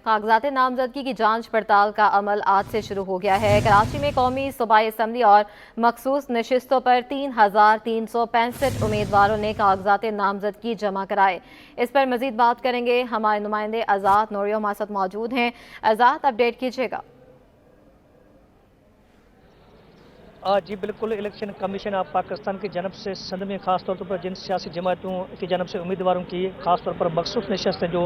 कागजात नामजदगी की जांच पड़ताल का अमल आज से शुरू हो गया है। कराची में कौमी सूबाई असम्बली और मखसूस नशिस्तों पर 3,365 उम्मीदवारों ने कागजात नामजदगी जमा कराए। इस पर मजीद बात करेंगे हमारे नुमाइंदे आज़ाद नोरियो हमारे साथ मौजूद हैं। आज़ाद, अपडेट कीजिएगा। जी बिल्कुल, इलेक्शन कमीशन ऑफ पाकिस्तान की जानब से सिंध में खास तौर पर जिन सियासी जमातों की जानब से उम्मीदवारों की खास तौर पर मखसूस नशस्तें जो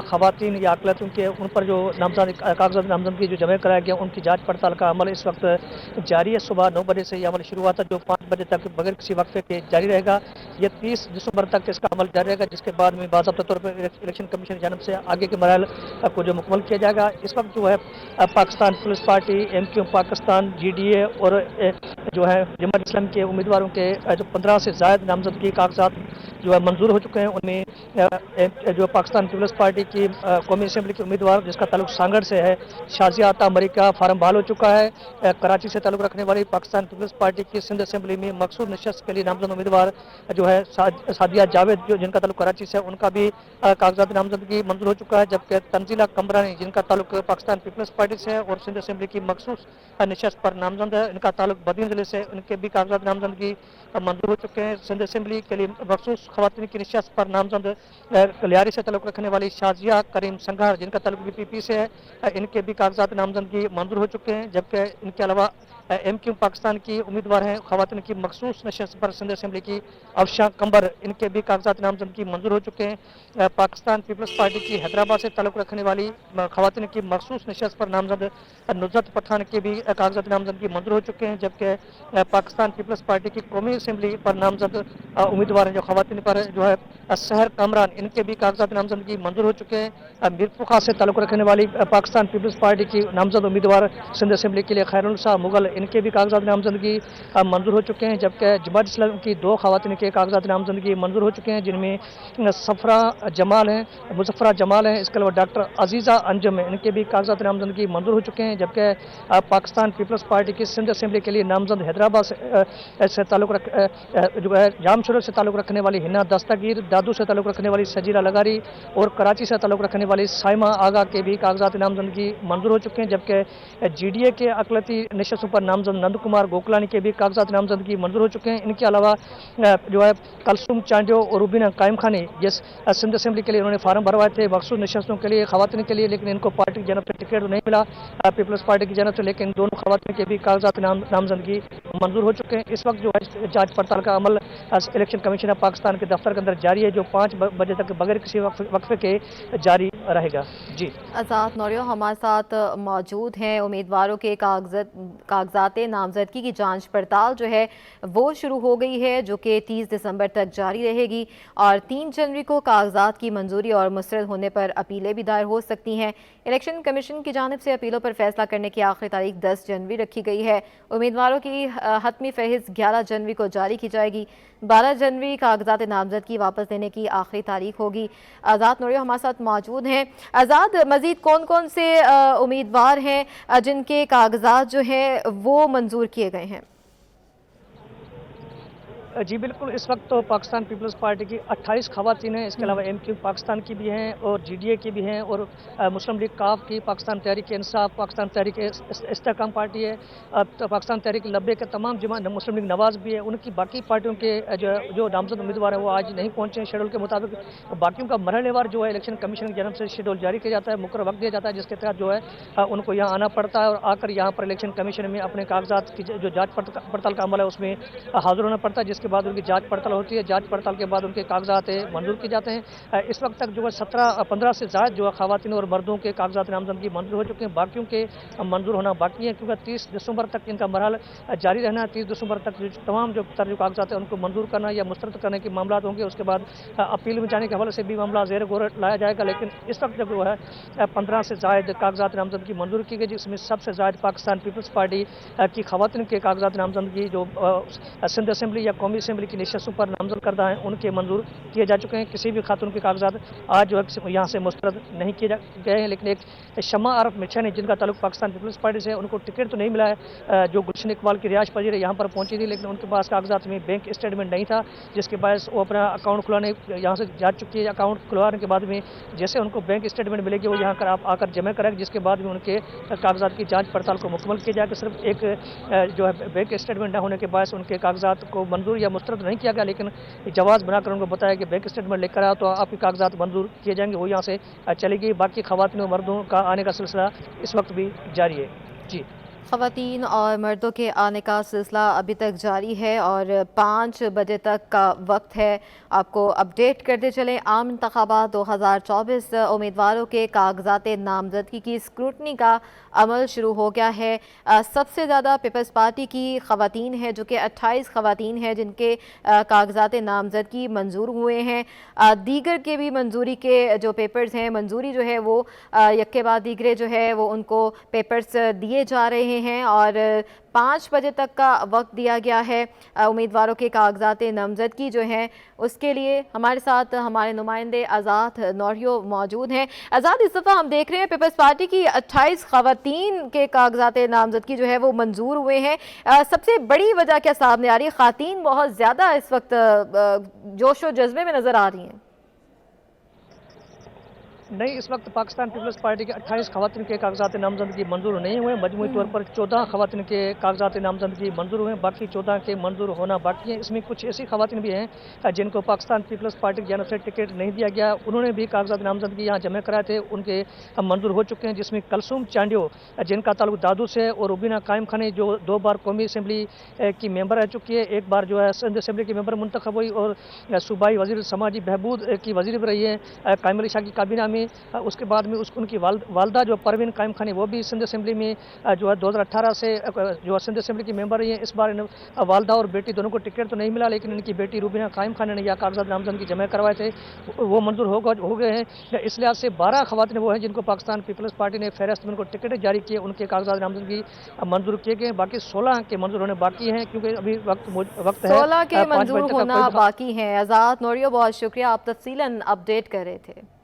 खवातीन या अकलतों के उन पर जो कागजात नामजदगी जो जमा कराया गया उनकी जाँच पड़ताल का अमल इस वक्त जारी है। सुबह 9 बजे से यह अमल शुरू हुआ था जो 5 बजे तक बगैर किसी वक्फे के जारी रहेगा। यह 30 दिसंबर तक इसका अमल जारी रहेगा, जिसके बाद में बाज़ाब्ता तौर पर इलेक्शन कमीशन की जानब से आगे के मराहल को जो मुकम्मल किया जाएगा। इस वक्त जो है पाकिस्तान पीपल्स पार्टी, MQ पाकिस्तान, GDA और जो है जमात इस्लामी के उम्मीदवारों के जो 15 से ज़ायद नामजदगी कागजात जो है मंजूर हो चुके हैं। उनमें जो पाकिस्तान पीपल्स पार्टी की कौमी असम्बली के उम्मीदवार जिसका ताल्लुक सांगड़ से है, शाजिया आता अमरीका फार्म बहाल हो चुका है। कराची से ताल्लुक रखने वाली पाकिस्तान पीपल्स पार्टी की सिंध असम्बली में मखसूस नशस्त के लिए नामजद उम्मीदवार जो है सादिया जावेद जो जिनका ताल्लुक कराची से, उनका भी कागजात नामजदगी मंजूर हो चुका है। जबकि तंजीला कमरानी जिनका ताल्लुक पाकिस्तान पीपल्स पार्टी से है और सिंध असम्बली की मखसूस नशस्त पर नामजद है, इनका ताल्लुक बदीन जिले से, उनके भी कागजात नामजदगी मंजूर हो चुके हैं। सिंध असम्बली के लिए मखसूस खवातीन की नशस्त पर नामजद कलियारी से ताल्लुक रखने वाली शाजिया करीम संघार जिनका ताल्लुक BPP से है, इनके भी कागजात नामजदगी मंजूर हो चुके हैं। जबकि इनके अलावा MQ पाकिस्तान की उम्मीदवार हैं खवातीन की मखसूस नशस्त पर सिंध असम्बली की अफशा कंबर, इनके भी कागजात नामजदगी मंजूर हो चुके हैं। पाकिस्तान पीपल्स पार्टी की हैदराबाद से ताल्लुक रखने वाली खवातीन की मखसूस नशस्त पर नामजद नुसरत पठान के भी कागजात नामजदगी मंजूर हो चुके हैं। जबकि पाकिस्तान पीपल्स पार्टी की कौमी असम्बली पर नामजद उम्मीदवार हैं जो खवातीन पर जो है सहर कामरान, इनके भी कागजात नामजदगी मंजूर हो चुके हैं। मीरपुखा से ताल्लुक रखने वाली पाकिस्तान पीपल्स पार्टी की नामजद उम्मीदवार सिंध असम्बली के लिए खैरुलनिसा मुगल, इनके भी कागजात नामजदगी मंजूर हो चुके हैं। जबकि जमात इस्लामी की 2 खवातीन के कागजात नामजदगी मंजूर हो चुके हैं, जिनमें सफरा जमाल हैं, मुजफ्फरा जमाल हैं, इसके अलावा डॉक्टर अजीज़ा अंजम है, इनके भी कागजात नामजदगी मंजूर हो चुके हैं। जबकि पाकिस्तान पीपल्स पार्टी की सिंध असम्बली के लिए नामजद हैदराबाद से ताल्लुक जो है जामशोर से ताल्लुक रखने वाली हिना दस्तगीर, दादू से ताल्लुक रखने वाली सजीरा लगारी और कराची से ताल्लुक रखने वाली साइमा आगा के भी कागजात नामजदगी मंजूर हो चुके हैं। जबकि GDA के अकलती नशस्तों पर नामजद नंद कुमार गोकलानी के भी कागजात नामजदगी मंजूर हो चुके हैं। इनके अलावा जो है कलसुम चांडियो और रुबीना कायम खानी जिस सिंध असम्बली के लिए उन्होंने फार्म भरवाए थे मखसूस नशस्तों के लिए खवातीन के लिए, लेकिन इनको पार्टी की जानब से टिकट नहीं मिला पीपल्स पार्टी की जानब से, लेकिन दोनों खवातीन के भी कागजात नामजदगी मंजूर हो चुके हैं। इस वक्त जो है जांच पड़ताल का अमल इलेक्शन कमीशन ऑफ पाकिस्तान के दफ्तर के अंदर जारी है, जो 5 बजे तक बगैर किसी वक्फे के जारी रहेगा। जी आज़ाद नोरियो हमारे साथ मौजूद हैं। उम्मीदवारों के कागजात नामजदगी की जांच पड़ताल जो है वो शुरू हो गई है, जो कि 30 दिसंबर तक जारी रहेगी और 3 जनवरी को कागजात की मंजूरी और मुस्तरद होने पर अपीलें भी दायर हो सकती हैं। इलेक्शन कमीशन की जानिब से अपीलों पर फैसला करने की आखिरी तारीख 10 जनवरी रखी गई है। उम्मीदवारों की हतमी फहरिस्त 11 जनवरी को जारी की जाएगी। 12 जनवरी कागजात नामजदगी वापस देने की आखिरी तारीख होगी। आज़ाद नोरियो हमारे साथ मौजूद हैं। आज़ाद, मज़ीद कौन कौन से उम्मीदवार हैं जिनके कागजात जो है वो मंजूर किए गए हैं? जी बिल्कुल, इस वक्त तो पाकिस्तान पीपल्स पार्टी की 28 खवातीन हैं, इसके अलावा MQ पाकिस्तान की भी हैं और GDA की भी हैं और मुस्लिम लीग काफ की, पाकिस्तान तहरीक इंसाफ, पाकिस्तान तहरीक इस्तेहकाम पार्टी है, तो पाकिस्तान तहरीक लब्बे के तमाम मुस्लिम लीग नवाज़ भी है। उनकी बाकी पार्टियों के जो नामजद उम्मीदवार हैं वो आज नहीं पहुँचे हैं शेड्यूल के मुताबिक। बाकियों का मरहलेवार जो है इलेक्शन कमीशन की जानब से शेड्यूल जारी किया जाता है, मुकर्रर वक्त दिया जाता है, जिसके तहत जो है उनको यहाँ आना पड़ता है और आकर यहाँ पर इलेक्शन कमीशन में अपने कागजात की जो जाँच पड़ताल का अमल है उसमें हाजिर होना पड़ता है, जिसके बाद उनकी जांच पड़ताल होती है। जांच पड़ताल के बाद उनके कागजात मंजूर किए जाते हैं। इस वक्त तक जो है 15 से ज़्यादा जो है खवातीन और मर्दों के कागजात नामजदगी मंजूर हो चुके हैं, बाकियों के मंजूर होना बाकी है, क्योंकि 30 दिसंबर तक इनका मरहल जारी रहना है। 30 दिसंबर तक तमाम जो कागजात हैं उनको मंजूर करना या मुस्तरद करने के मामला होंगे। उसके बाद अपील में जाने के हवाले से भी मामला ज़ेर गौर लाया जाएगा। लेकिन इस वक्त जब जो है 15 से ज़ायद कागजात नामजदगी मंजूर की गई, जिसमें सबसे ज़्यादा पाकिस्तान पीपल्स पार्टी की खवातीन के कागजात नामजदगी जो सिंध असम्बली या कौमी कौमी असम्बली की नशस्तों पर नामजद करदा हैं उनके मंजूर किए जा चुके हैं। किसी भी खातून के कागजात आज जो है यहाँ से मुस्तरद नहीं किए गए हैं, लेकिन एक शमा आरफ मिर्चा ने जिनका ताल्लुक पाकिस्तान पीपल्स पार्टी से, उनको टिकट तो नहीं मिला है। जो गुलशन इकबाल की रिहाइश पजीर यहाँ पर पहुंची थी, लेकिन उनके पास कागजात में बैंक स्टेटमेंट नहीं था, जिसके बायस वो अपना अकाउंट खुलाने यहाँ से जा चुकी है। अकाउंट खुलवाने के बाद में जैसे उनको बैंक स्टेटमेंट मिलेगी वो यहाँ कर आकर जमा करेंगे, जिसके बाद में उनके कागजात की जांच पड़ताल को मुकम्मल किया जाएगा। सिर्फ एक जो है बैंक स्टेटमेंट न होने के बायस उनके कागजात को मंजूर या मुस्तरद नहीं किया गया, लेकिन जवाब बनाकर उनको बताया कि बैंक स्टेटमेंट लेकर आओ तो आपके कागजात मंजूर किए जाएंगे। वो यहाँ से चली गई। बाकी खवातीन और मर्दों का आने का सिलसिला इस वक्त भी जारी है। जी, ख़वातीन और मर्दों के आने का सिलसिला अभी तक जारी है और 5 बजे तक का वक्त है। आपको अपडेट करते चलें, आम इंतखाबात 2024 उम्मीदवारों के कागजात नामजदगी की स्क्रूटनी का अमल शुरू हो गया है। सबसे ज़्यादा पीपल्स पार्टी की ख़वातीन है, जो कि 28 ख़वातीन हैं जिनके कागजात नामजदगी मंजूर हुए हैं। दीगर के भी मंजूरी के जो पेपर्स हैं, मंजूरी जो है वो यक्के बाद दीगरे जो है वो उनको पेपर्स दिए जा रहे हैं और 5 बजे तक का वक्त दिया गया है उम्मीदवारों के कागजात नामजदगी जो हैं उसके लिए। हमारे साथ हमारे नुमाइंदे आज़ाद नौरियो मौजूद हैं। आज़ाद, इस दफ़ा हम देख रहे हैं पीपल्स पार्टी की 28 ख़वातीन के कागजात नामजदगी जो है वो मंजूर हुए हैं। सबसे बड़ी वजह क्या सामने आ रही है? ख़वातीन बहुत ज़्यादा इस वक्त जोश व जज्बे में नज़र आ रही हैं। नहीं, इस वक्त पाकिस्तान पीपल्स पार्टी के 28 खवातीन के कागजात नामजदगी मंजूर नहीं हुए। मजमूई तौर पर 14 खवातीन के कागजात नामजदगी मंजूर हुए, बाकी 14 के मंजूर होना बाकी है। इसमें कुछ ऐसी खवातीन भी हैं जिनको पाकिस्तान पीपल्स पार्टी की जानब से टिकट नहीं दिया गया, उन्होंने भी कागजात नामजदगी यहाँ जमा कराए थे, उनके मंजूर हो चुके हैं। जिसमें कलसूम चांडियो जिनका ताल्लुक दादू से और रुबीना कायम खानी जो 2 बार कौमी असम्बली की मेंबर रह चुकी है, एक बार जो है सिंध असम्बली की मेंबर मुंतखब हुई और सूबाई वजीर समाजी बहबूद की वजीर भी रही है कायम अली शाह की काबीना में। उसके बाद में उनकी वालदा जो परवीन कायम खानी वो भी सिंध असम्बली में जो है 2018 से जो सिंध असम्बली की मेंबर रही है। इस बार वालदा और बेटी दोनों को टिकट तो नहीं मिला, लेकिन इनकी बेटी रुबीना कायम खानी ने या कागजात नामजदगी जमा करवाए थे, वो मंजूर हो गए हैं। इस लिहाज से 12 खवातीन वो हैं जिनको पाकिस्तान पीपल्स पार्टी ने फहरिस्त में उनको टिकट जारी किए, उनके कागजात नामजदगी मंजूर किए गए। बाकी 16 के मंजूर होने बाकी हैं, क्योंकि अभी वक्त है 16 के मंजूर होना बाकी हैं। आज़ाद नौरियो, बहुत शुक्रिया, आप तफसीलन अपडेट कर रहे थे।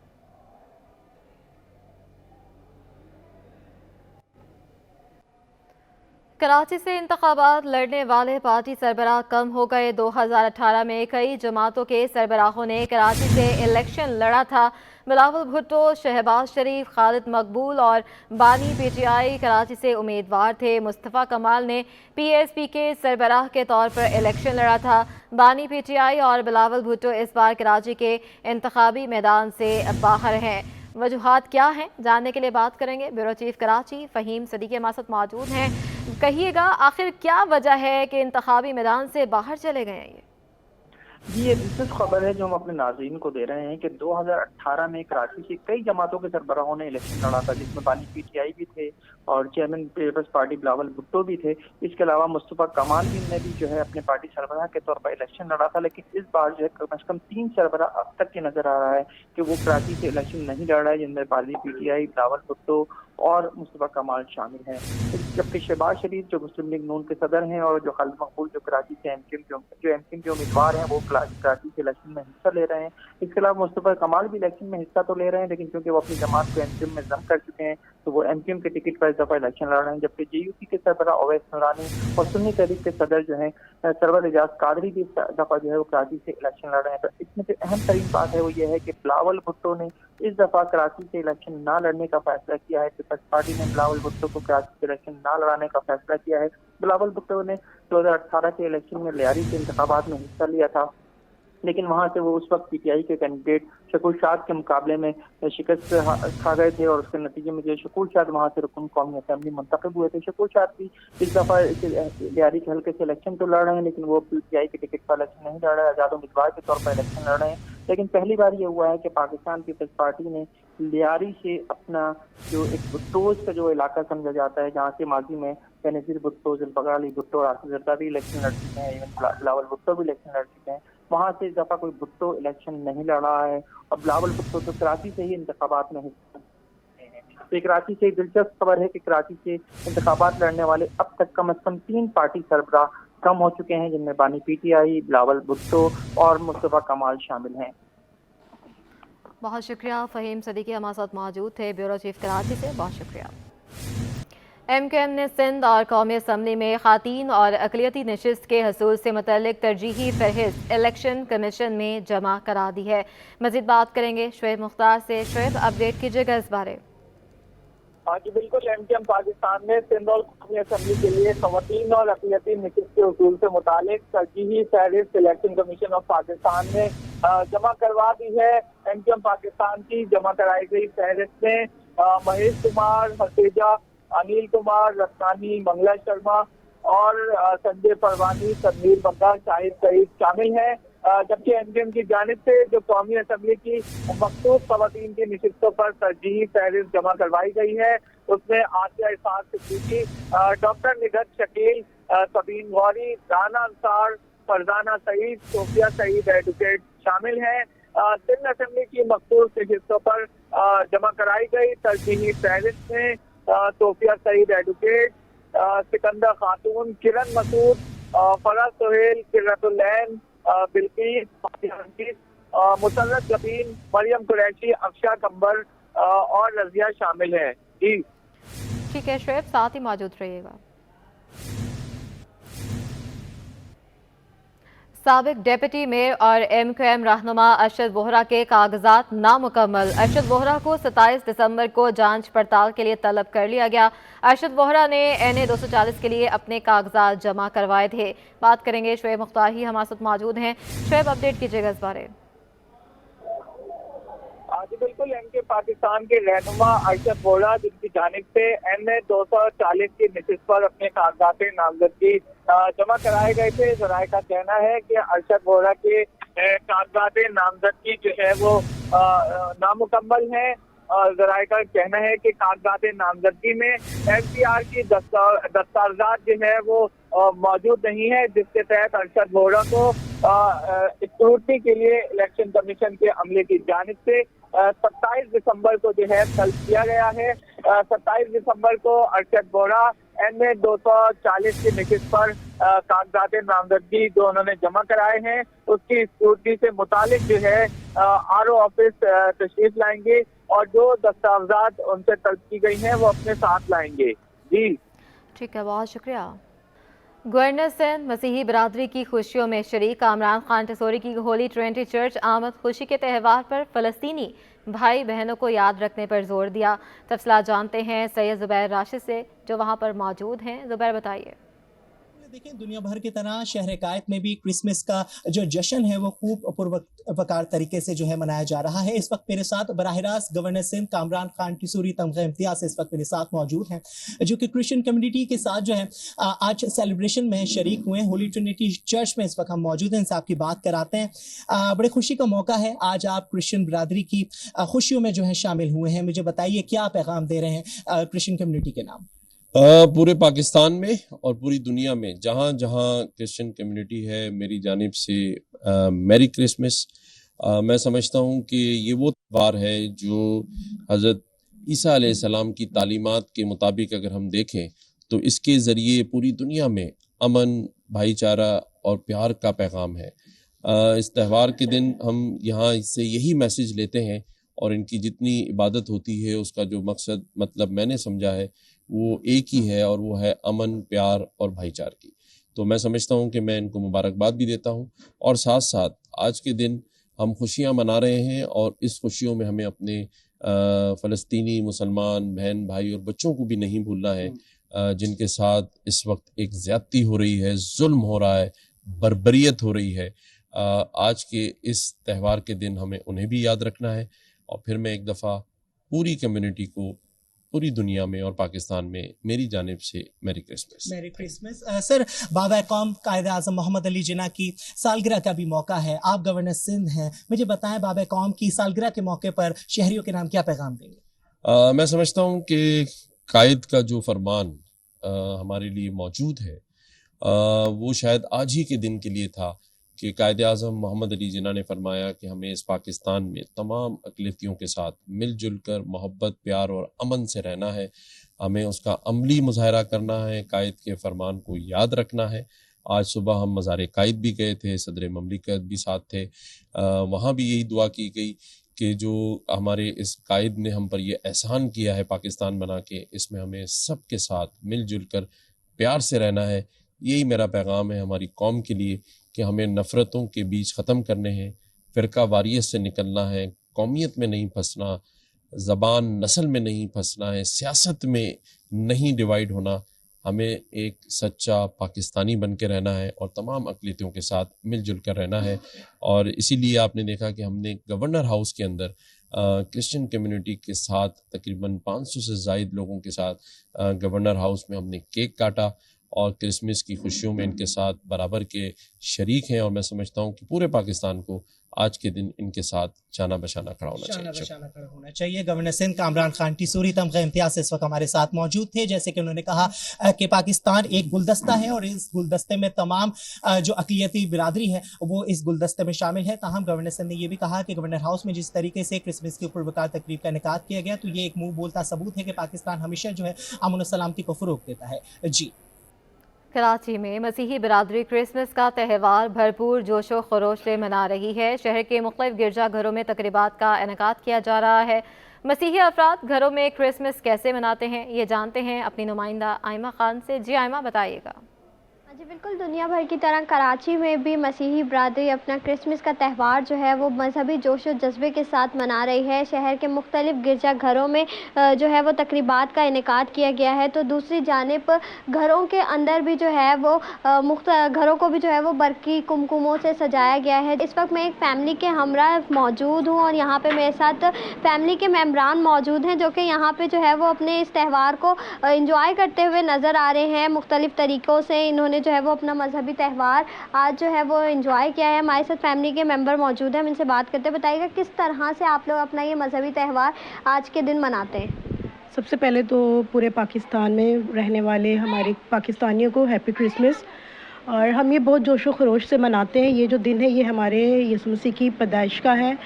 कराची से इंतखाबात लड़ने वाले पार्टी सरबराह कम हो गए। 2018 में कई जमातों के सरबराहों ने कराची से इलेक्शन लड़ा था। बिलावल भुट्टो, शहबाज शरीफ, खालिद मकबूल और बानी पीटीआई कराची से उम्मीदवार थे। मुस्तफ़ा कमाल ने पीएसपी के सरबराह के तौर पर इलेक्शन लड़ा था। बानी पीटीआई और बिलावल भुट्टो इस बार कराची के इंतखाबी मैदान से बाहर हैं। वजूहात क्या हैं, जानने के लिए बात करेंगे। ब्यूरो चीफ कराची फ़हीम सदीक़ी हमारे साथ मौजूद हैं। कहिएगा, आखिर क्या वजह है कि इंतखाबी मैदान से बाहर चले गए हैं ये? जी, ये दिलचस्प खबर है जो हम अपने नाज़रीन को दे रहे हैं कि 2018 में कराची से कई जमातों के सरबराहों ने इलेक्शन लड़ा था, जिसमें बानी पीटीआई भी थे और चेयरमैन पीपल्स पार्टी बिलावल भुट्टो भी थे। इसके अलावा मुस्तफ़ा कमाल ने भी जो है अपने पार्टी सरबराह के तौर पर इलेक्शन लड़ा था, लेकिन इस बार जो है कम से कम 3 सरबराह अब तक के नजर आ रहा है कि वो कराची से इलेक्शन नहीं लड़ रहा है, जिनमें बानी पीटीआई, बिलावल भुट्टो और मुस्तफ़ा कमाल शामिल हैं। जबकि शहबाज शरीफ जो मुस्लिम लीग नून के सदर हैं और जो खालिद मकबूल जो कराची से एमक्यूएम के उम्मीदवार हैं वो कराची से इलेक्शन में हिस्सा ले रहे हैं। इसके अलावा मुस्तफ़ा कमाल भी इलेक्शन में हिस्सा तो ले रहे हैं, लेकिन क्योंकि वो अपनी जमात को एमक्यूएम में जम कर चुके हैं तो वो एमक्यूएम के टिकट पर इस दफा इलेक्शन लड़ रहे हैं। जबकि जेयूसी के सरबराह ओवैस नूरानी और सुन्नी तहरीक के सदर जो है सरवर एजाज कादरी भी इस दफा जो है वो कराची से इलेक्शन लड़ रहे हैं। तो इसमें जो अहम तरीन बात है वो ये है कि बिलावल भुट्टो ने इस दफा कराची से इलेक्शन ना लड़ने का फैसला किया है। पीपल्स पार्टी ने बिलावल भुट्टो को कराची से इलेक्शन ना लड़ाने का फैसला किया है। बिलावल भुट्टो ने 2018 के इलेक्शन में लियारी के इंतखाबात में हिस्सा लिया था, लेकिन वहां से वो उस वक्त पीटीआई के कैंडिडेट शकूर शाद के मुकाबले में शिकस्त खा गए थे और उसके नतीजे में जो शकूर शाद वहां से रुकन कौमी असेंबली मुंतखब हुए थे। शकूर शाद भी इस दफा लियारी के हल्के से इलेक्शन तो लड़ रहे हैं, लेकिन वो पीटीआई के टिकट पर इलेक्शन नहीं लड़ रहे, आजाद उम्मीदवार के तौर पर इलेक्शन लड़ रहे हैं। लेकिन पहली बार ये हुआ है कि पाकिस्तान पीपल्स पार्टी ने लियारी से अपना जो एक भुट्टोज का जो इलाका समझा जाता है, जहाँ से माजी में बेनज़ीर भुट्टो, जुल्फ़िकार अली भुट्टो और आसिफ ज़रदारी इलेक्शन लड़ चुके हैं, इवन बिलावल भुट्टो भी इलेक्शन लड़ चुके हैं, वहां से इस दफा कोई भुट्टो इलेक्शन नहीं लड़ रहा है। और बिलावल भुट्टो तो कराची से ही इंतखाबात में हिस्सा। तो कराची से दिलचस्प खबर है कि कराची से इंतखाबात लड़ने वाले अब तक कम से कम 3 पार्टी सरबराह कम हो चुके हैं, जिनमें बानी पीटीआई, बिलावल भुट्टो और मुस्तफ़ा कमाल शामिल हैं। बहुत शुक्रिया फ़हीम सदीकी हमारे साथ मौजूद थे ब्यूरो चीफ कराची से, बहुत शुक्रिया। MQM ने सिंध और कौमी असम्बली में ख़ातीन और अक़लियती नशिस्त के हसूल से मुतल्लिक तरजीही फहरिस्त इलेक्शन कमीशन में जमा करा दी है। मज़ीद बात करेंगे शुएब मुख्तार से। शुएब, अपडेट कीजिएगा इस बारे। हाँ जी बिल्कुल, MQM पाकिस्तान ने सिंध और कौमी असम्बली के लिए ख़वातीन और अक़लियती नशिस्त के उसूल से मुतालिक तरजीही फहरिस्त इलेक्शन कमीशन ऑफ पाकिस्तान ने जमा करवा दी है। MQM पाकिस्तान की जमा कराई गई फहरिस्त में महेश कुमार, हसेजा, अनिल कुमार, रत्नानी, मंगला शर्मा और संजय परवानी, तनवीर बग्गा, शाहिद सईद शामिल हैं। जबकि MQM की जानिब से जो कौमी असम्बली की मखसूस ख़वातीन की नशिस्तों पर तरजीही फहरिस्त जमा करवाई गई है, उसमें आसिया इसाक सिद्दीकी, डॉक्टर निगहत शकील, सबीन गौरी, राना अंसार, फरजाना सईद, सोफिया सईद एडवोकेट शामिल हैं। सिंध असम्बली की मखसूस नशिस्तों पर जमा कराई गई तरजीही फहरिस्त में सोफिया सईद एडवोकेट, सिकंदर खातून, किरण मसूद, फराज सोहेल, किरतुल्लैन, बिल्किस, मुसर्रत लबीन, मरियम कुरैशी, अक्षय कंबर और रजिया शामिल हैं। जी ठीक है शुएब, साथ ही मौजूद रहिएगा। साबिक डिप्टी मेयर और MQM रहनुमा अरशद वोहरा के कागजात नामुकम्मल। अरशद वोहरा को 27 दिसंबर को जांच पड़ताल के लिए तलब कर लिया गया। अरशद वोहरा ने NA 240 के लिए अपने कागजात जमा करवाए थे। बात करेंगे शुएब मुख्तार ही हमारे साथ मौजूद हैं। शुएब, अपडेट कीजिएगा इस बारे। जी बिल्कुल, MK पाकिस्तान के रहनुमा अरशद वोहरा, जिनकी जानिब से NA 240 की नशिस्त पर अपने कागजात नामजदगी जमा कराए गए थे। ज़राए का कहना है कि अरशद वोहरा के कागजात नामजदगी जो है वो नामुकम्मल है। ज़राए का कहना है कि कागजात नामजदगी में MPR की दस्तावेज़ात जो है वो मौजूद नहीं है, जिसके तहत अरशद वोहरा को स्क्रूटनी के लिए इलेक्शन कमीशन के अमले की जानिब से 27 दिसंबर को जो है तलब किया गया है। 27 दिसंबर को अरशद वोहरा NA 240 की नशिस्त पर कागजात नामजदगी जो उन्होंने जमा कराए हैं, उसकी स्क्रूटनी से मुतालिक जो है RO ऑफिस तशरीफ लाएंगे और जो दस्तावेज़ात उनसे तलब की गई हैं वो अपने साथ लाएंगे। जी ठीक है, बहुत शुक्रिया। गवर्नर सिंध मसीही बरादरी की खुशियों में शरीक कामरान खान टिसोरी की होली ट्रिनिटी चर्च आमद खुशी के त्यौहार पर फ़लस्तीनी भाई बहनों को याद रखने पर जोर दिया। तफसीलात जानते हैं सैयद ज़ुबैर राशिद से, जो वहाँ पर मौजूद हैं। ज़ुबैर, बताइए। देखें, दुनिया भर की तरह शहर कायद में भी क्रिसमस का जो जश्न है वो खूब पुरवकार तरीके से जो है मनाया जा रहा है। इस वक्त मेरे साथ बराह रास्त गवर्नर सिंध कामरान खान टिसोरी तमग़ा इम्तियाज़ इस वक्त मेरे साथ मौजूद हैं, जो कि क्रिश्चियन कम्युनिटी के साथ जो है आज सेलिब्रेशन में शरीक हुए हैं। होली ट्रिनिटी चर्च में इस वक्त हम मौजूद हैं, इनसे आपकी बात कराते हैं। बड़े खुशी का मौका है, आज आप क्रिश्चियन बरादरी की खुशियों में जो है शामिल हुए हैं। मुझे बताइए क्या पैगाम दे रहे हैं क्रिश्चियन कम्युनिटी के नाम? पूरे पाकिस्तान में और पूरी दुनिया में जहाँ जहाँ क्रिश्चियन कम्युनिटी है, मेरी जानिब से मैरी क्रिसमस। मैं समझता हूँ कि ये वो त्यौहार है जो हज़रत ईसा अलैहिस्सलाम की तालीमात के मुताबिक अगर हम देखें तो इसके ज़रिए पूरी दुनिया में अमन, भाईचारा और प्यार का पैगाम है। इस त्यौहार के दिन हम यहाँ से यही मैसेज लेते हैं और इनकी जितनी इबादत होती है उसका जो मकसद मतलब मैंने समझा है वो एक ही है और वो है अमन, प्यार और भाईचारे की। तो मैं समझता हूँ कि मैं इनको मुबारकबाद भी देता हूँ और साथ साथ आज के दिन हम खुशियाँ मना रहे हैं और इस खुशियों में हमें अपने फ़लस्तीनी मुसलमान बहन भाई और बच्चों को भी नहीं भूलना है, जिनके साथ इस वक्त एक ज़्यादती हो रही है, जुल्म हो रहा है, बर्बरियत हो रही है। आज के इस त्यौहार के दिन हमें उन्हें भी याद रखना है। और फिर मैं एक दफ़ा पूरी कम्युनिटी को पूरी दुनिया में और पाकिस्तान में मेरी जानिब से merry Christmas. Merry Christmas. Sir, बाबा कौम कायद आज़म मोहम्मद अली जिन्ना की सालगिरह का भी मौका है, आप गवर्नर सिंध हैं, मुझे बताएं बाबा कौम की सालगिरह के मौके पर शहरियों के नाम क्या पैगाम देंगे? मैं समझता हूँ कि कायद का जो फरमान हमारे लिए मौजूद है वो शायद आज ही के दिन के लिए था कि कायद आज़म मोहम्मद अली जिन्ना ने फरमाया कि हमें इस पाकिस्तान में तमाम अक़लियतियों के साथ मिलजुल कर मोहब्बत, प्यार और अमन से रहना है। हमें उसका अमली मुज़ाहरा करना है, कायद के फरमान को याद रखना है। आज सुबह हम मज़ार कायद भी गए थे, सदर ममलिकत भी साथ थे। वहाँ भी यही दुआ की गई कि जो हमारे इस कायद ने हम पर ये एहसान किया है पाकिस्तान बना के, इसमें हमें सब के साथ मिलजुल कर प्यार से रहना है। यही मेरा पैगाम है हमारी कौम के लिए कि हमें नफ़रतों के बीज ख़त्म करने हैं, फ़िरका वारियत से निकलना है, कौमियत में नहीं फंसना, ज़बान नस्ल में नहीं फंसना है, सियासत में नहीं डिवाइड होना। हमें एक सच्चा पाकिस्तानी बन के रहना है और तमाम अक़लियतों के साथ मिलजुल कर रहना है। और इसीलिए आपने देखा कि हमने गवर्नर हाउस के अंदर क्रिश्चियन कम्युनिटी के साथ तकरीबन 500 से ज़ायद लोगों के साथ गवर्नर हाउस में हमने केक काटा और क्रिसमस की खुशियों में इनके साथ बराबर के शरीक हैं। और मैं समझता हूँ कि पूरे पाकिस्तान को आज के दिन इनके साथ जाना बशाना खड़ा होना चाहिए। गवर्नर सिंध कामरान खान टिसूरी तमग़ा इम्तियाज़ इस वक्त हमारे साथ मौजूद थे। जैसे कि उन्होंने कहा कि पाकिस्तान एक गुलदस्ता है और इस गुलदस्ते में तमाम जो अक़लियती बिरादरी है वो इस गुलदस्ते में शामिल है। ताहम गवर्नर सिंध ने यह भी कहा कि गवर्नर हाउस में जिस तरीके से क्रिसमस की पुरवकार तकरीब का इनेकाद किया गया, तो ये एक मुँह बोलता सबूत है कि पाकिस्तान हमेशा जो है अमन और सलामती को फ़रोग़ देता है। जी। कराची में मसीही बिरादरी क्रिसमस का त्यौहार भरपूर जोशो खरोश से मना रही है। शहर के मुख्तलिफ गिरजाघरों में तकरीबात का इनेकाद किया जा रहा है। मसीही अफराद घरों में क्रिसमस कैसे मनाते हैं ये जानते हैं अपनी नुमाइंदा आयमा खान से। जी आयमा, बताइएगा। जी बिल्कुल, दुनिया भर की तरह कराची में भी मसीही बिरादरी अपना क्रिसमस का त्यौहार जो है वो मजहबी जोश और जज्बे के साथ मना रही है। शहर के मुख्तलिफ गिरजा घरों में जो है वो तकरीबात का इनेकाद किया गया है, तो दूसरी जानिब घरों के अंदर भी जो है वो घरों को भी जो है वो बरकी कुमकुमों से सजाया गया है। इस वक्त मैं एक फ़ैमिली के हमरा मौजूद हूँ और यहाँ पर मेरे साथ फ़ैमिली के मेम्बरान मौजूद हैं जो कि यहाँ पर जो है वो अपने इस त्यौहार को इंजॉय करते हुए नज़र आ रहे हैं। मुख्तलिफ तरीक़ों से इन्होंने जो है वो अपना मजहबी त्यौहार आज जो है वो एंजॉय किया है। हमारे साथ फैमिली के मेंबर मौजूद हैं, हम इनसे बात करते हैं। बताइएगा किस तरह से आप लोग अपना ये मजहबी त्यौहार आज के दिन मनाते हैं? सबसे पहले तो पूरे पाकिस्तान में रहने वाले हमारे पाकिस्तानियों को हैप्पी क्रिसमस। और हम ये बहुत जोशो खरोश से मनाते हैं। ये जो दिन है ये हमारे यीशु मसीह की पैदाइश का है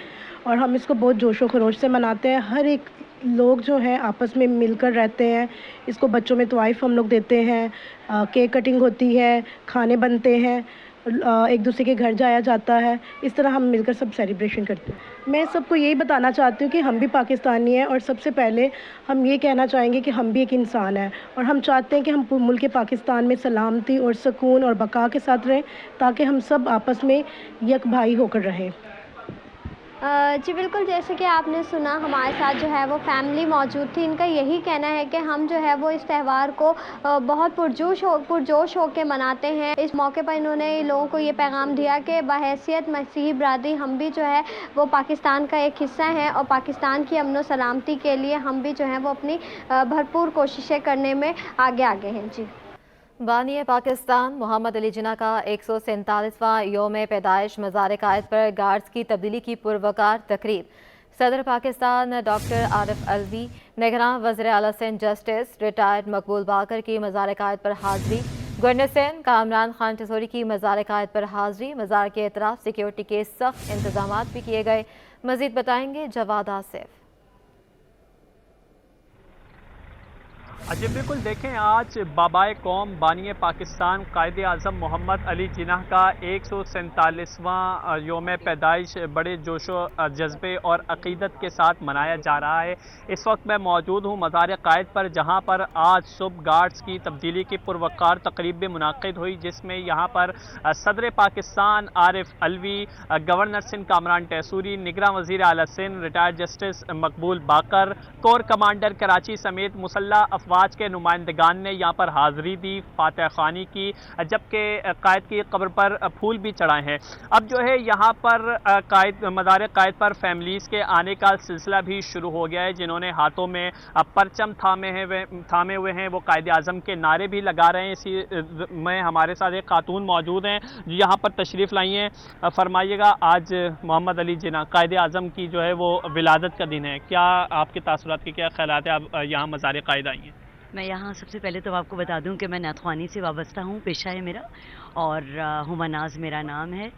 और हम इसको बहुत जोशो खरोश से मनाते हैं। हर एक लोग जो हैं आपस में मिलकर रहते हैं। इसको बच्चों में तवाइफ हम लोग देते हैं, केक कटिंग होती है, खाने बनते हैं, एक दूसरे के घर जाया जाता है। इस तरह हम मिलकर सब सेलिब्रेशन करते हैं। मैं सबको यही बताना चाहती हूँ कि हम भी पाकिस्तानी हैं और सबसे पहले हम ये कहना चाहेंगे कि हम भी एक इंसान हैं और हम चाहते हैं कि हम मुल्क पाकिस्तान में सलामती और सुकून और बका के साथ रहें ताकि हम सब आपस में एक भाई होकर रहें। जी बिल्कुल, जैसे कि आपने सुना हमारे साथ जो है वो फैमिली मौजूद थी। इनका यही कहना है कि हम जो है वो इस त्यौहार को बहुत पुरजोश हो के मनाते हैं। इस मौके पर इन्होंने लोगों को ये पैगाम दिया कि बहैसियत मसीही बिरादरी हम भी जो है वो पाकिस्तान का एक हिस्सा हैं और पाकिस्तान की अमन व सलामती के लिए हम भी जो है वो अपनी भरपूर कोशिशें करने में आगे हैं। जी। बानी पाकिस्तान मोहम्मद अली जिन्ना का 147वां योम पैदाइश मज़ार कायद पर गार्ड्स की तब्दीली की पुरवकार तकरीब। सदर पाकिस्तान डॉक्टर आरिफ अलवी, निगरान वज़ीर आला सिंध जस्टिस रिटायर्ड मकबूल बाकर की मज़ार कायद पर हाज़री। गवर्नर सिंध कामरान खान टिसूरी की मज़ार कायद पर हाज़री। मज़ार के एतराफ़ सिक्योरिटी के सख्त इंतजाम भी किए गए। मज़ीद बताएंगे जवाद आसिफ। जी बिल्कुल, देखें आज बाबाए कौम बानी पाकिस्तान कायद आज़म मोहम्मद अली जिन्ना का 147वां योम पैदाइश बड़े जोशो जज्बे और अक़ीदत के साथ मनाया जा रहा है। इस वक्त मैं मौजूद हूँ मज़ार कायद पर, जहाँ पर आज सुबह गार्ड्स की तब्दीली की पुरवकार तकरीब भी मुनाक़िद हुई, जिसमें यहाँ पर सदर पाकिस्तान आरिफ अलवी, गवर्नर सिंध कामरान टिसूरी, निगरान वज़ीर आला सिंध रिटायर्ड जस्टिस मकबूल बाकर, कोर कमांडर कराची समेत मुसल्लह अफवाज के नुमाइंदगान ने यहाँ पर हाज़री दी, फातिहा ख़ानी की, जबकि कायद की कब्र पर फूल भी चढ़ाए हैं। अब जो है यहाँ पर मज़ार कायद पर फैमिलीज़ के आने का सिलसिला भी शुरू हो गया है, जिन्होंने हाथों में परचम थामे हुए हैं, वो कायद आज़म के नारे भी लगा रहे हैं। इसी में हमारे साथ एक खातून मौजूद हैं जो यहाँ पर तशरीफ़ लाई हैं। फरमाइएगा, आज मोहम्मद अली जिन्ना कायद आज़म की जो है वो विलादत का दिन है, क्या आपके तासुरात के क्या ख़यालात है? आप यहाँ मज़ार कायद आई हैं। मैं यहाँ सबसे पहले तो आपको बता दूं कि मैं नाथवानी से वाबस्ता हूँ, पेशा है मेरा, और हुमा नाज मेरा नाम है।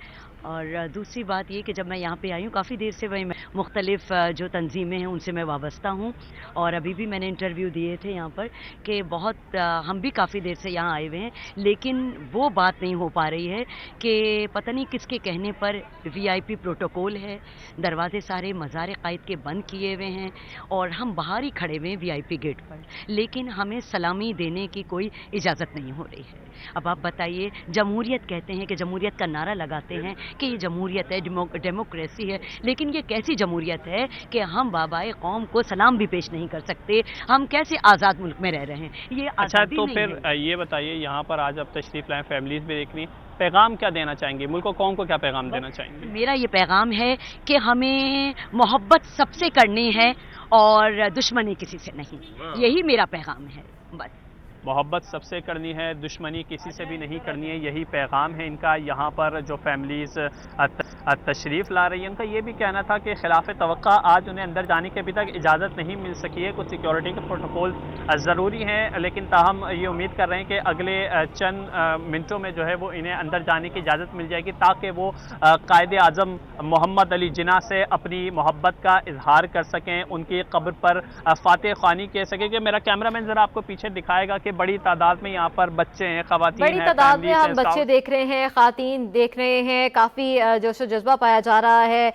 और दूसरी बात ये कि जब मैं यहाँ पे आई हूँ काफ़ी देर से वही मैं मुख्तलिफ जो तंजीमें हैं उनसे मैं वाबस्ता हूँ, और अभी भी मैंने इंटरव्यू दिए थे यहाँ पर कि बहुत हम भी काफ़ी देर से यहाँ आए हुए हैं, लेकिन वो बात नहीं हो पा रही है कि पता नहीं किसके कहने पर VIP प्रोटोकॉल है, दरवाजे सारे मज़ार क़ायद के बंद किए हुए हैं और हम बाहर ही खड़े हुए हैं VIP गेट पर, लेकिन हमें सलामी देने की कोई इजाज़त नहीं हो रही है। अब आप बताइए, जमहूरियत कहते हैं कि जमहूरियत का नारा लगाते हैं कि ये जमहूरियत है, डेमोक्रेसी है, लेकिन ये कैसी जमहूरियत है कि हम बाबाए कौम को सलाम भी पेश नहीं कर सकते? हम कैसे आज़ाद मुल्क में रह रहे हैं? ये अच्छा, आज़ादी तो नहीं फिर है। ये बताइए, यहाँ पर आज आप तशरीफ़ लाएँ, फैमिलीज़ भी देख रही हैं, पैगाम क्या देना चाहेंगे? मुल्क को, कौम को क्या पैगाम देना चाहेंगे? मेरा ये पैगाम है कि हमें मोहब्बत सबसे करनी है और दुश्मनी किसी से नहीं, यही मेरा पैगाम है बस। मोहब्बत सबसे करनी है, दुश्मनी किसी से भी नहीं करनी है, यही पैगाम है इनका। यहाँ पर जो फैमिलीज़ तशरीफ़ ला रही है, उनका ये भी कहना था कि खिलाफ तवक्का आज उन्हें अंदर जाने की अभी तक इजाज़त नहीं मिल सकी है, कुछ सिक्योरिटी के प्रोटोकॉल ज़रूरी हैं, लेकिन ताहम ये उम्मीद कर रहे हैं कि अगले चंद मिनटों में जो है वो इन्हें अंदर जाने की इजाज़त मिल जाएगी, ताकि वो कायदे आज़म मोहम्मद अली जिन्ना से अपनी मोहब्बत का इजहार कर सकें, उनकी कब्र पर फातह ख़्वानी कह सकें। कि मेरा कैमरामैन ज़रा आपको पीछे दिखाएगा कि बड़ी तादाद में यहाँ पर बच्चे हैं, ख़वातीन हैं, बड़ी तादाद में हम फैमिलीज़ हैं, बच्चे देख रहे हैं, ख़ातीन देख रहे हैं, काफ़ी जोश व जज्बा पाया जा रहा है।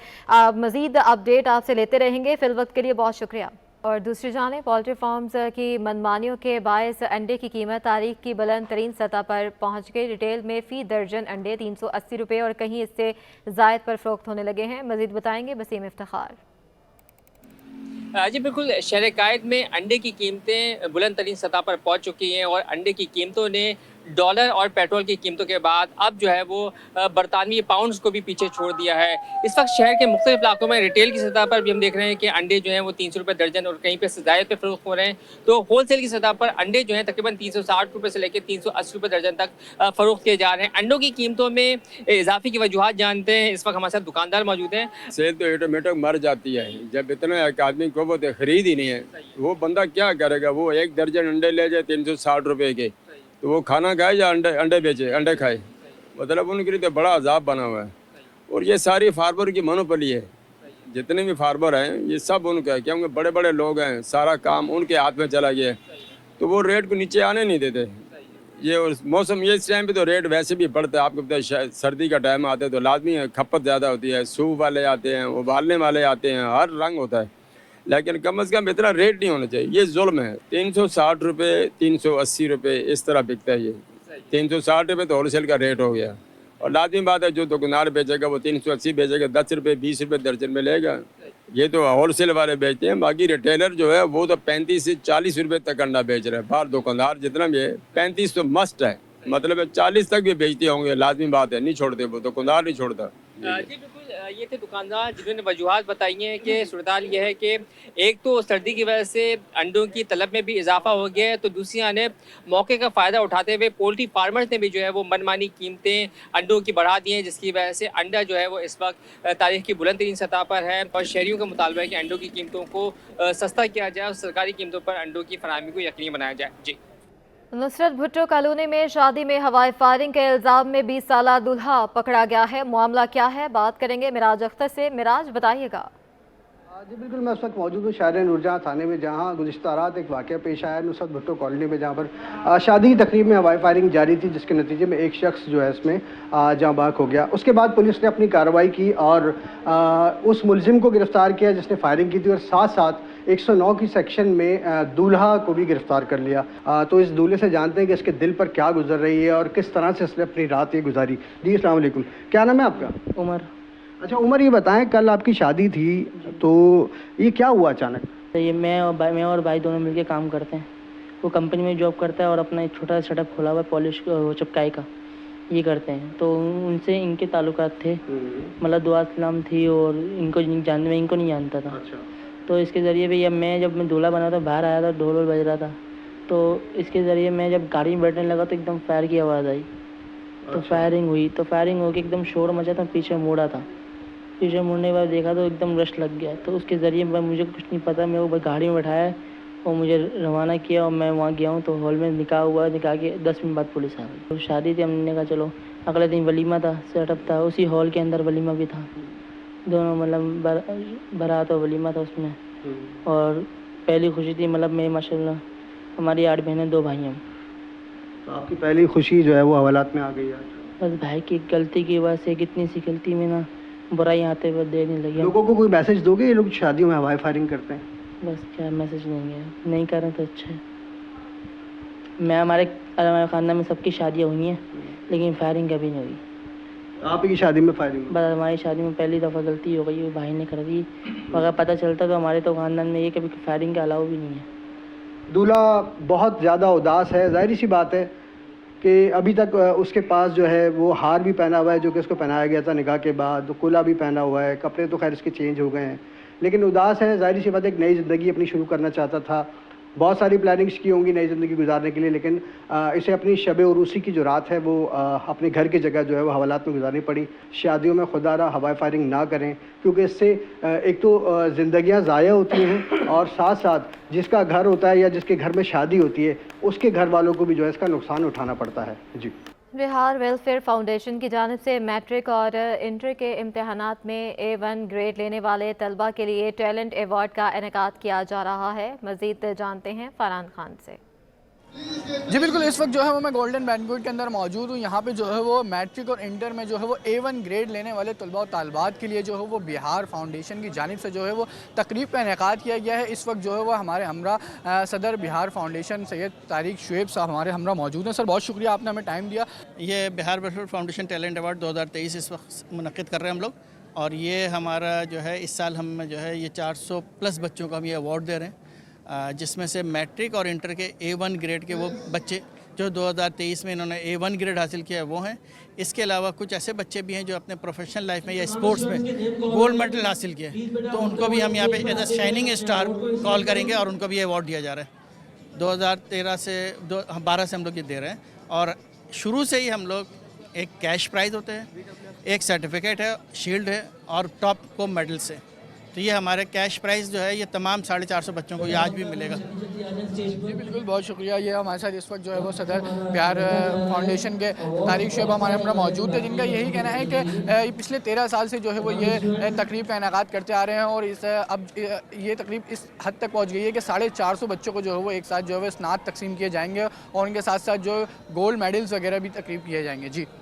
मज़ीद अपडेट आपसे लेते रहेंगे। फिल वक्त के लिए बहुत शुक्रिया। और दूसरी जाने पोल्ट्री फार्म्स की मनमानियों के बायस अंडे की कीमत तारीख की बुलंद तरीन सतह पर पहुँच गई। रिटेल में फ़ी दर्जन अंडे 380 रुपये और कहीं इससे ज़ायद पर फ़रोख्त होने लगे हैं। मज़ीद बताएंगे वसीम इफ्तिखार। जी बिल्कुल, शहर कायद में अंडे की कीमतें बुलंद तरीन सतह पर पहुंच चुकी हैं और अंडे की कीमतों ने डॉलर और पेट्रोल की कीमतों के बाद अब जो है वो बरतानवी पाउंड्स को भी पीछे छोड़ दिया है। इस वक्त शहर के मुख्तलिफ इलाकों में रिटेल की सतह पर भी हम देख रहे हैं कि अंडे जो हैं वो 300 रुपये दर्जन और कहीं पे ज़ायद पे फ़रोख्त हो रहे हैं। तो होलसेल की सतह पर अंडे जो हैं तकरीबन 360 रुपये से लेकर 380 रुपये दर्जन तक फ़रोख्त किए जा रहे हैं। अंडों की कीमतों में इजाफे की वजूहत जानते हैं, इस वक्त हमारे साथ दुकानदार मौजूद हैं। सेल तो ऑटोमेटिक मर जाती है जब इतना एक आदमी को वो खरीद ही नहीं है, वो बंदा क्या करेगा? वो एक दर्जन अंडे ले जाए 360 रुपये के, तो वो खाना खाए या अंडे बेचे, अंडे खाए? मतलब उनके लिए तो बड़ा अजाब बना हुआ है। और ये सारी फार्मर की मोनोपोली है, जितने भी फार्मर हैं ये सब उनका है, क्योंकि बड़े बड़े लोग हैं, सारा काम उनके हाथ में चला गया है, तो वो रेट को नीचे आने नहीं देते। ये और मौसम, ये इस टाइम पे तो रेट वैसे भी बढ़ता है, आपको पता है सर्दी का टाइम आता है तो लाजमी खपत ज़्यादा होती है, सूप वाले आते हैं, उबालने वाले आते हैं, हर रंग होता है, लेकिन कम अज़ कम इतना रेट नहीं होना चाहिए। ये जुल्म है। 360 रुपये, 380 रुपये इस तरह बिकता है। ये 360 रुपये तो होलसेल का रेट हो गया, और लाजमी बात है जो दुकानदार बेचेगा वो 380 बेचेगा, 10 रुपये 20 रुपये दर्जन में लेगा। ये तो होलसेल वाले बेचते हैं, बाकी रिटेलर जो है वो तो 35 से 40 रुपये तक अंडा बेच रहे हैं। बाहर दुकानदार जितना भी है 35 तो मस्ट है, मतलब 40 तक भी बेचते होंगे, लाजमी बात है, नहीं छोड़ते वो दुकानदार, नहीं छोड़ता। जी बिल्कुल, ये थे दुकानदार जिन्होंने वजूहात बताई हैं कि सूरत ये है कि एक तो सर्दी की वजह से अंडों की तलब में भी इजाफा हो गया है, तो दूसरी आने मौके का फ़ायदा उठाते हुए पोल्ट्री फार्मर्स ने भी जो है वो मनमानी कीमतें अंडों की बढ़ा दी हैं, जिसकी वजह से अंडा जो है वो इस वक्त तारीख की बुलंद तरीन सतह पर है। और शहरियों का मुतालबा है कि अंडों की कीमतों को सस्ता किया जाए और सरकारी कीमतों पर अंडों की फराहमी को यकीनी बनाया जाए। जी। नुसरत भुट्टो कॉलोनी में शादी में हवाई फायरिंग के इल्ज़ाम में 20 साला दूल्हा पकड़ा गया है। मामला क्या है, बात करेंगे मिराज अख्तर से। मिराज बताइएगा। जी बिल्कुल, मैं उस वक्त मौजूद हूँ शहर नूरजहाँ थाने में, जहाँ गुज़िश्ता रात एक वाक़या पेश आया नुसरत भुट्टो कॉलोनी में, जहाँ पर शादी की तकरीब में हवाई फायरिंग जारी थी, जिसके नतीजे में एक शख्स जो है इसमें जाँ बाक हो गया। उसके बाद पुलिस ने अपनी कार्रवाई की और उस मुलजिम को गिरफ़्तार किया जिसने फायरिंग की थी, और साथ साथ 109 की सेक्शन में दूल्हा को भी गिरफ़्तार कर लिया। तो इस दूल्हे से जानते हैं कि इसके दिल पर क्या गुजर रही है और किस तरह से इसने अपनी रात ये गुजारी। जी अस्सलाम वालेकुम, क्या नाम है आपका? उमर। अच्छा उमर, ये बताएं कल आपकी शादी थी, तो ये क्या हुआ अचानक? ये मैं और भाई दोनों मिलके काम करते हैं। वो कंपनी में जॉब करता है और अपना एक छोटा सेटअप खोला हुआ है पॉलिश चपकाई का, ये करते हैं। तो उनसे इनके ताल्लुकात थे, मतलब दुआ सलाम थी और इनको जानने में इनको नहीं जानता था। अच्छा। तो इसके ज़रिए भी जब मैं दूल्हा बना था, बाहर आया था, ढोल वोल बज रहा था, तो इसके ज़रिए मैं जब गाड़ी में बैठने लगा तो एकदम फायर की आवाज़ आई। तो फायरिंग हुई, तो फायरिंग हो के एकदम शोर मचा, तो पीछे मुड़ा था। पीछे मुड़ने के बाद देखा तो एकदम रश लग गया। तो उसके ज़रिए मुझे कुछ नहीं पता, मैं वो गाड़ी में बैठाया और मुझे रवाना किया और मैं वहाँ गया हूँ। तो हॉल में निकाह हुआ, निकाह के 10 मिनट बाद पुलिस आ गई। तो शादी थी, हमने कहा चलो, अगले दिन वलीमा था, सेटअप था, उसी हॉल के अंदर वलीमा भी था। दोनों मतलब बारात और वलीमा था उसमें। और पहली खुशी थी मतलब मैं माशाल्लाह, हमारी 8 बहनें 2 भाई हम। तो आपकी पहली खुशी जो है वो हवालात में आ गई आज। बस भाई की गलती की वजह से कितनी सी गलती में ना बुराई आते हुए देने लगी। लोगों को कोई मैसेज दोगे? ये लोग शादियों में हवाई फायरिंग करते हैं। बस क्या मैसेज देंगे, नहीं कर रहे तो अच्छा है। हमारे ख़ानदान में सबकी शादियाँ हुई हैं लेकिन फायरिंग कभी नहीं हुई। आप ही की शादी में फायरिंग? बस हमारी शादी में पहली दफ़ा गलती हो गई, वो भाई ने कर दी। अगर पता चलता तो हमारे तो ख़ानदान में ये कभी फायरिंग का अलाउ भी नहीं है। दूल्हा बहुत ज़्यादा उदास है, ज़ाहिर सी बात है कि अभी तक उसके पास जो है वो हार भी पहना हुआ है जो कि उसको पहनाया गया था निकाह के बाद, कुला भी पहना हुआ है, कपड़े तो खैर इसके चेंज हो गए हैं, लेकिन उदास है। ज़ाहिर सी बात है, एक नई ज़िंदगी अपनी शुरू करना चाहता था, बहुत सारी प्लानिंग्स की होंगी नई ज़िंदगी गुजारने के लिए, लेकिन इसे अपनी शब उरूसी की जो रात है वो अपने घर की जगह जो है वो हवालात में गुजारनी पड़ी। शादियों में खुदा रहा हवाई फायरिंग ना करें, क्योंकि इससे एक तो ज़िंदगियाँ ज़ाया होती हैं और साथ साथ जिसका घर होता है या जिसके घर में शादी होती है उसके घर वालों को भी जो है इसका नुकसान उठाना पड़ता है। जी। बिहार वेलफेयर फाउंडेशन की जानिब से मैट्रिक और इंटर के इम्तहानात में A1 ग्रेड लेने वाले तलबा के लिए टैलेंट अवार्ड का इनेकाद किया जा रहा है। मज़ीद जानते हैं फरहान खान से। जी बिल्कुल, इस वक्त जो है वो मैं गोल्डन बैंक्वेट के अंदर मौजूद हूँ। यहाँ पे जो है वो मैट्रिक और इंटर में जो है वो A1 ग्रेड लेने वाले तलबा और तालबात के लिए जो है वो बिहार फाउंडेशन की जानिब से जो है वो तकरीब का इनेकाद किया गया है। इस वक्त जो है वो हमारे हमरा सदर बिहार फाउंडेशन सैयद तारिक शुएब साहब हमारे हमरा मौजूद हैं। सर बहुत शुक्रिया, आपने हमें टाइम दिया। ये Bihar welfare foundation talent award 2023 इस वक्त मुनक़िद कर रहे हैं हम लोग, और ये हमारा जो है इस साल हम जो है ये 400 प्लस बच्चों को हम ये अवार्ड दे रहे हैं, जिसमें से मैट्रिक और इंटर के A1 ग्रेड के वो बच्चे जो 2023 में इन्होंने A1 ग्रेड हासिल किया है वो हैं। इसके अलावा कुछ ऐसे बच्चे भी हैं जो अपने प्रोफेशनल लाइफ में या स्पोर्ट्स में गोल्ड मेडल हासिल किए, तो उनको भी हम यहाँ पे as a shining star call करेंगे और उनको भी अवार्ड दिया जा रहा है। 2012 से हम लोग ये दे रहे हैं, और शुरू से ही हम लोग एक कैश प्राइज़ होते हैं, एक सर्टिफिकेट है, शील्ड है और टॉप को मेडल से। तो ये हमारे कैश प्राइस जो है ये तमाम 450 बच्चों को ये आज भी मिलेगा। जी बिल्कुल, बहुत शुक्रिया। ये हमारे साथ इस वक्त जो है वो सदर बिहार फाउंडेशन के तारिक शुएब हमारे हमरा मौजूद थे, जिनका यही कहना है कि पिछले 13 साल से जो है वो ये तकरीब का इनेकाद करते आ रहे हैं, और अब ये तकरीब इस हद तक पहुँच गई है कि 450 बच्चों को जो है वो एक साथ जो है वो स्नात तकसीम किए जाएंगे और उनके साथ साथ जो गोल्ड मेडल्स वगैरह भी तकरीब किए जाएंगे। जी।